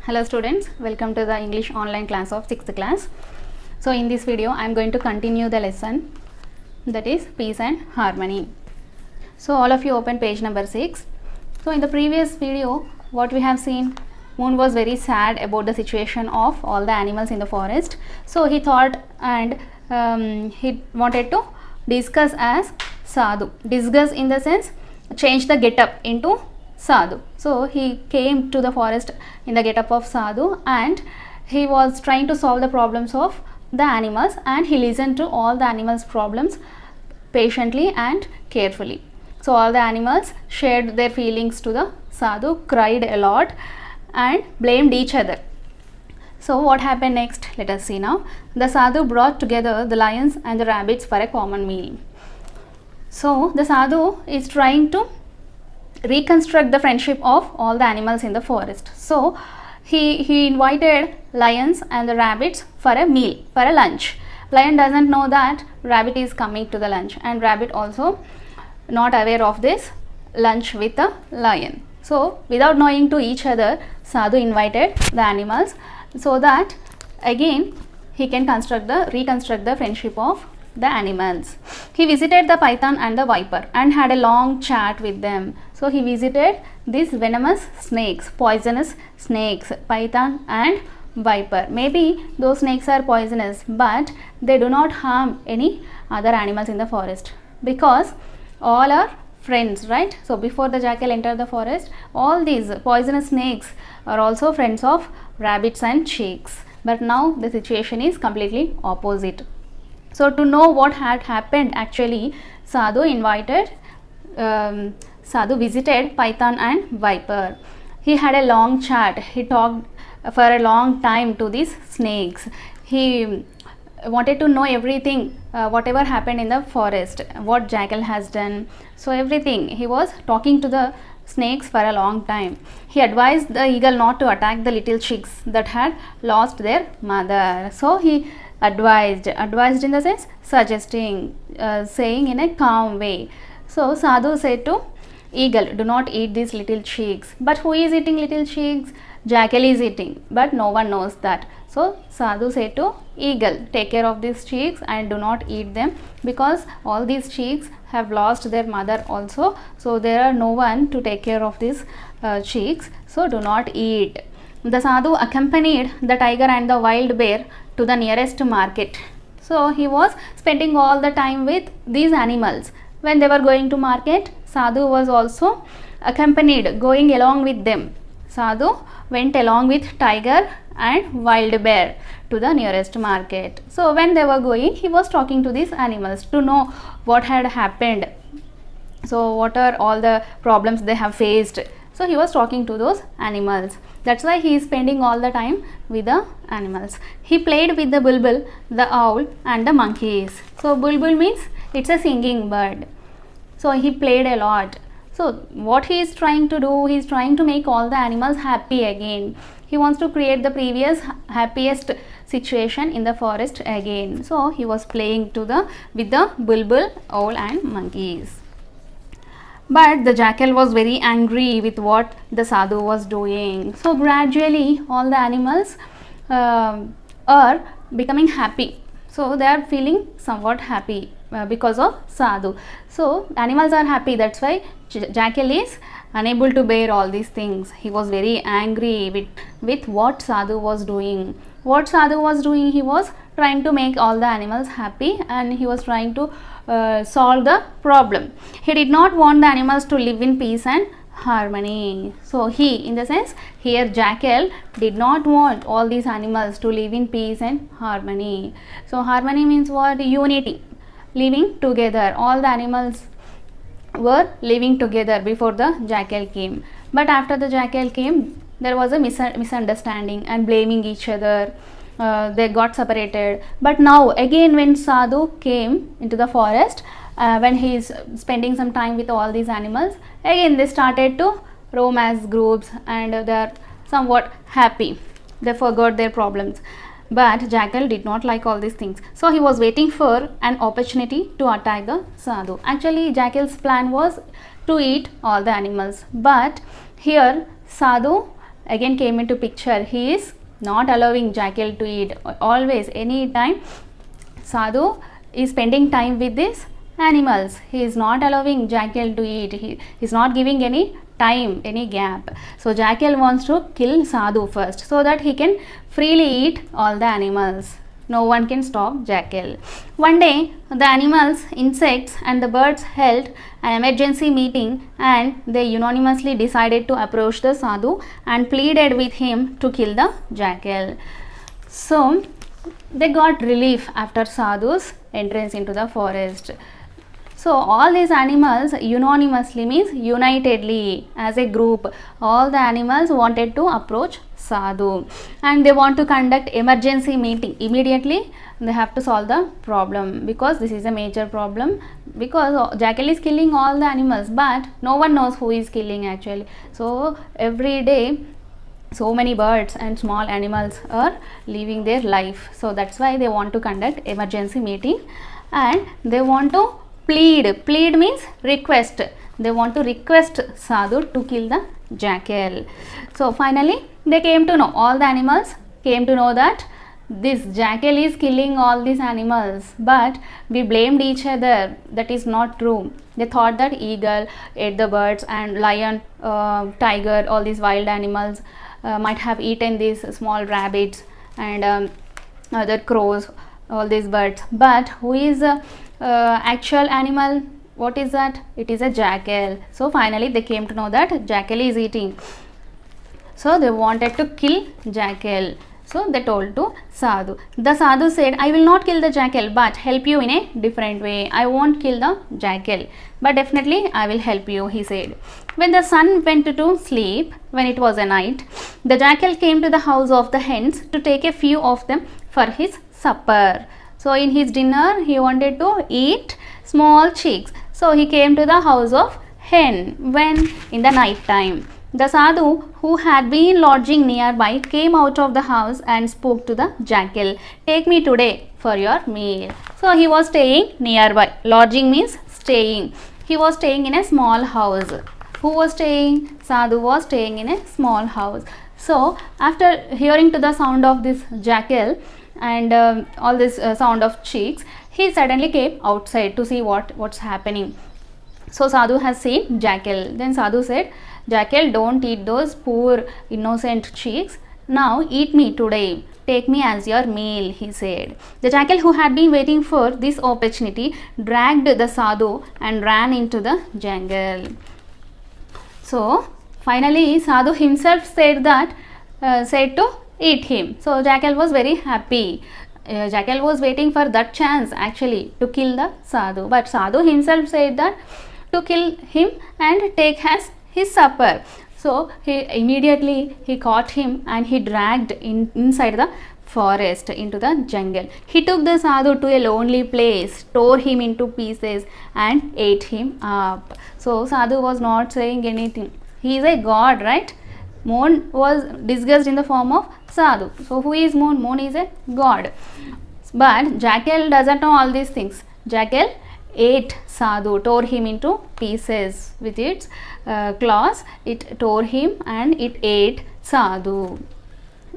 Hello students, welcome to the English online class of 6th class. So in this video I am going to continue the lesson, that is peace and harmony. So all of you open page number 6. So in the previous video what we have seen, Moon was very sad about the situation of all the animals in the forest. So he thought and he wanted to discuss as Sadhu. Discuss in the sense change the get up into Sadhu. So he came to the forest in the get-up of Sadhu and he was trying to solve the problems of the animals, and he listened to all the animals' problems patiently and carefully. So all the animals shared their feelings to the Sadhu, cried a lot and blamed each other. So what happened next? Let us see now. The Sadhu brought together the lions and the rabbits for a common meal. So the Sadhu is trying to reconstruct the friendship of all the animals in the forest. So he invited lions and the rabbits for a meal, for a lunch. Lion doesn't know that rabbit is coming to the lunch, and rabbit also not aware of this lunch with the lion. So without knowing to each other, Sadhu invited the animals so that again he can reconstruct the friendship of the animals. He visited the python and the viper and had a long chat with them. So he visited these venomous snakes, poisonous snakes, python and viper. Maybe those snakes are poisonous, but they do not harm any other animals in the forest because all are friends, right? So before the jackal entered the forest, all these poisonous snakes are also friends of rabbits and chicks. But now the situation is completely opposite. So to know what had happened, actually Sadhu visited python and viper. He had a long chat. He talked for a long time to these snakes. He wanted to know everything, whatever happened in the forest, what jackal has done. So everything, he was talking to the snakes for a long time. He advised the eagle not to attack the little chicks that had lost their mother. So he advised in the sense suggesting, saying in a calm way. So Sadhu said to eagle, do not eat these little chicks. But who is eating little chicks? Jackal is eating, but no one knows that. So Sadhu said to eagle, take care of these chicks and do not eat them, because all these chicks have lost their mother also. So there are no one to take care of these chicks. So do not eat. The Sadhu accompanied the tiger and the wild bear to the nearest market. So he was spending all the time with these animals. When they were going to market, Sadhu was also accompanied, going along with them. Sadhu went along with tiger and wild bear to the nearest market. So when they were going, he was talking to these animals to know what had happened. So what are all the problems they have faced. So he was talking to those animals. That's why he is spending all the time with the animals. He played with the bulbul, the owl and the monkeys. So bulbul means it's a singing bird. So he played a lot. So what he is trying to do, he is trying to make all the animals happy again. He wants to create the previous happiest situation in the forest again. So he was playing with the bulbul, owl and monkeys. But the jackal was very angry with what the Sadhu was doing. So gradually all the animals are becoming happy. So they are feeling somewhat happy because of Sadhu. So animals are happy. That's why jackal is unable to bear all these things. He was very angry with what Sadhu was doing. What Sadhu was doing, he was trying to make all the animals happy, and he was trying to solve the problem. He did not want the animals to live in peace and harmony. So he, in the sense here, jackal did not want all these animals to live in peace and harmony. So harmony means what? Unity, living together. All the animals were living together before the jackal came. But after the jackal came, there was a misunderstanding and blaming each other. They got separated. But now again, when Sadhu came into the forest, when he is spending some time with all these animals, again they started to roam as groups and they are somewhat happy. They forgot their problems. But jackal did not like all these things. So he was waiting for an opportunity to attack the Sadhu. Actually jackal's plan was to eat all the animals, but here Sadhu again came into picture. He is not allowing jackal to eat. Always, any time, Sadhu is spending time with these animals. He is not allowing jackal to eat. He is not giving any time, any gap. So jackal wants to kill Sadhu first so that he can freely eat all the animals. No one can stop jackal. One day, the animals, insects and the birds held an emergency meeting, and they unanimously decided to approach the Sadhu and pleaded with him to kill the jackal. So they got relief after Sadhu's entrance into the forest. So all these animals unanimously means unitedly, as a group, all the animals wanted to approach Sadhu, and they want to conduct emergency meeting. Immediately they have to solve the problem, because this is a major problem, because jackal is killing all the animals, but no one knows who is killing actually. So every day so many birds and small animals are living their life. So that's why they want to conduct emergency meeting, and they want to plead. Plead means request. They want to request Sadhu to kill the jackal. So finally they came to know, all the animals came to know that this jackal is killing all these animals, but we blamed each other. That is not true. They thought that eagle ate the birds, and lion, tiger, all these wild animals might have eaten these small rabbits and other crows, all these birds. But who is actual animal? What is that? It is a jackal. So finally they came to know that jackal is eating. So they wanted to kill jackal. So they told to Sadhu. The Sadhu said, I will not kill the jackal, but help you in a different way. I won't kill the jackal, but definitely I will help you, he said. When the sun went to sleep, when it was a night, the jackal came to the house of the hens to take a few of them for his supper. So in his dinner he wanted to eat small chicks. So he came to the house of hen when in the night time. The Sadhu, who had been lodging nearby, came out of the house and spoke to the jackal, take me today for your meal. So he was staying nearby. Lodging means staying. He was staying in a small house. Who was staying? Sadhu was staying in a small house. So after hearing to the sound of this jackal and all this sound of chicks, he suddenly came outside to see what's happening. So Sadhu has seen jackal. Then Sadhu said, jackal, don't eat those poor innocent chicks. Now eat me today. Take me as your meal, he said. The jackal, who had been waiting for this opportunity, dragged the Sadhu and ran into the jungle. So finally Sadhu himself said to eat him. So jackal was very happy. Jackal was waiting for that chance actually to kill the Sadhu, but Sadhu himself said that to kill him and take as his supper. So he immediately caught him and he dragged inside the forest into the jungle. He took the Sadhu to a lonely place, tore him into pieces and ate him up. So Sadhu was not saying anything. He is a god, right? Moon was disguised in the form of Sadhu. So who is Moon? Moon is a god. But jackal doesn't know all these things. Jackal ate Sadhu, tore him into pieces with its claws. It tore him and it ate Sadhu.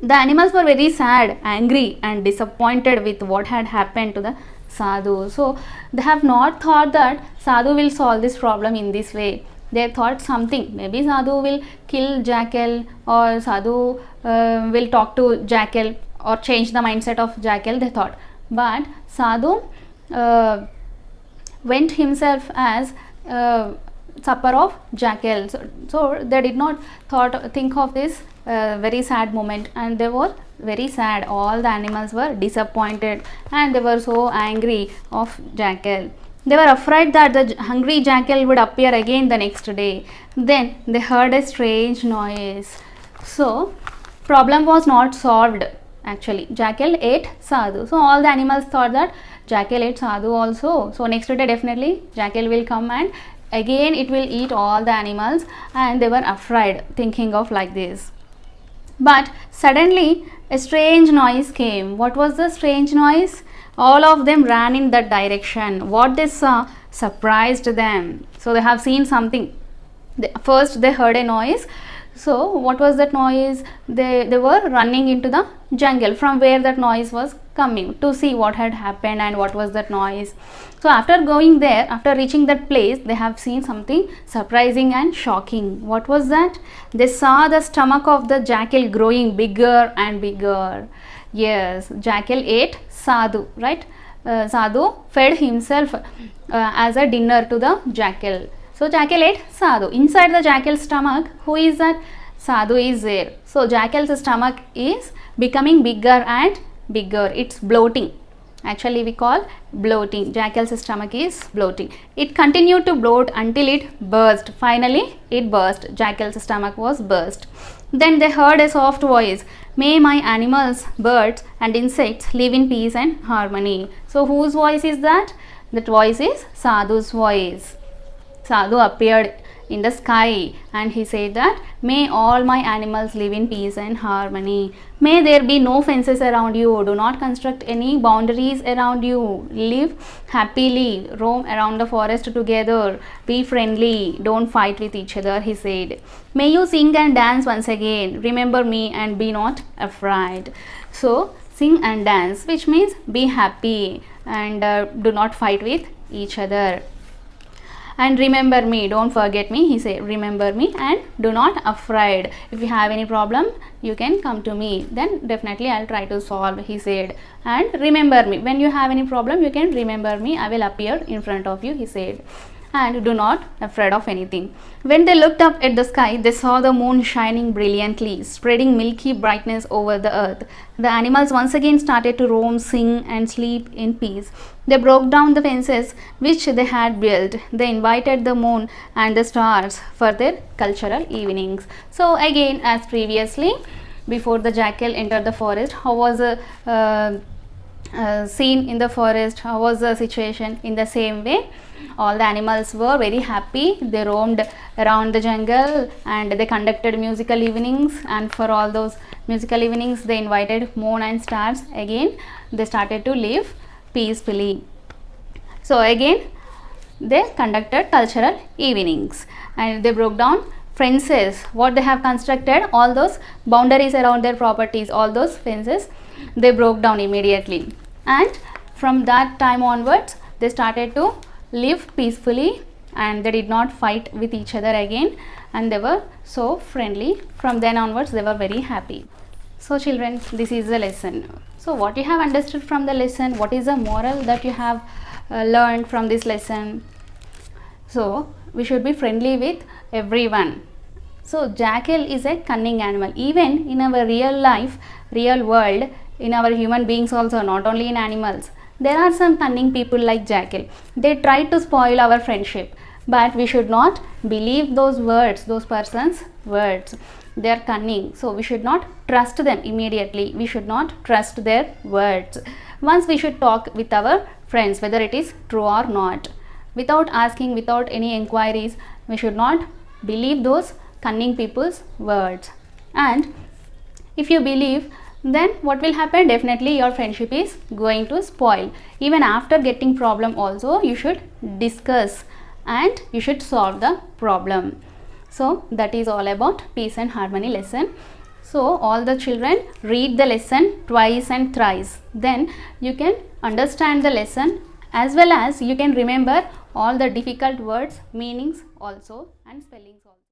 The animals were very sad, angry and disappointed with what had happened to the Sadhu. So they have not thought that Sadhu will solve this problem in this way. They thought something, maybe Sadhu will kill jackal, or Sadhu will talk to jackal or change the mindset of jackal, they thought. But Sadhu went himself as supper of jackal. So they did not think of this very sad moment, and they were very sad. All the animals were disappointed and they were so angry of jackal. They were afraid that the hungry jackal would appear again the next day. Then they heard a strange noise. So problem was not solved actually. Jackal ate Sadhu. So all the animals thought that jackal ate Sadhu also. So next day definitely jackal will come and again it will eat all the animals, and they were afraid thinking of like this. But suddenly a strange noise came. What was the strange noise? All of them ran in that direction. What they saw surprised them. So they have seen something. First they heard a noise. So what was that noise? They were running into the jungle from where that noise was coming to see what had happened and what was that noise. So after going there, after reaching that place, they have seen something surprising and shocking. What was that? They saw the stomach of the jackal growing bigger and bigger. Yes, jackal ate Sadhu, right? Sadhu fed himself as a dinner to the jackal. So jackal ate Sadhu. Inside the jackal's stomach, who is that? Sadhu is there. So jackal's stomach is becoming bigger and bigger. It's bloating. Actually we call bloating. Jackal's stomach is bloating. It continued to bloat until it burst. Finally it burst. Jackal's stomach was burst. Then they heard a soft voice. May my animals, birds and insects live in peace and harmony. So whose voice is that? That voice is Sadhu's voice. Sadhu appeared in the sky and he said that may all my animals live in peace and harmony. May there be no fences around you. Do not construct any boundaries around you. Live happily. Roam around the forest together. Be friendly. Don't fight with each other, he said. May you sing and dance once again. Remember me and be not afraid. So sing and dance, which means be happy and do not fight with each other. And remember me, don't forget me, he said. Remember me and do not afraid. If you have any problem, you can come to me. Then definitely I'll try to solve, he said. And remember me. When you have any problem, you can remember me. I will appear in front of you, he said. And do not afraid of anything. When they looked up at the sky, they saw the moon shining brilliantly, spreading milky brightness over the earth. The animals once again started to roam, sing and sleep in peace. They broke down the fences which they had built. They invited the moon and the stars for their cultural evenings. So again, as previously, before the jackal entered the forest, how was the scene in the forest? How was the situation? In the same way, all the animals were very happy. They roamed around the jungle and they conducted musical evenings, and for all those musical evenings they invited moon and stars. Again they started to live peacefully. So again they conducted cultural evenings and they broke down fences. What they have constructed, all those boundaries around their properties, all those fences, they broke down immediately. And from that time onwards they started to live peacefully and they did not fight with each other again, and they were so friendly. From then onwards they were very happy. So children, this is the lesson. So what you have understood from the lesson, what is the moral that you have learned from this lesson? So we should be friendly with everyone. So jackal is a cunning animal. Even in our real life, real world, in our human beings also, not only in animals, there are some cunning people like jackal. They try to spoil our friendship, but we should not believe those words, those persons' words. They are cunning, so we should not trust them immediately. We should not trust their words. Once we should talk with our friends, whether it is true or not. Without asking, without any inquiries, we should not believe those cunning people's words. And if you believe, then what will happen? Definitely your friendship is going to spoil. Even after getting problem also, you should discuss and you should solve the problem. So that is all about peace and harmony lesson. So all the children read the lesson twice and thrice. Then you can understand the lesson, as well as you can remember all the difficult words, meanings also, and spellings.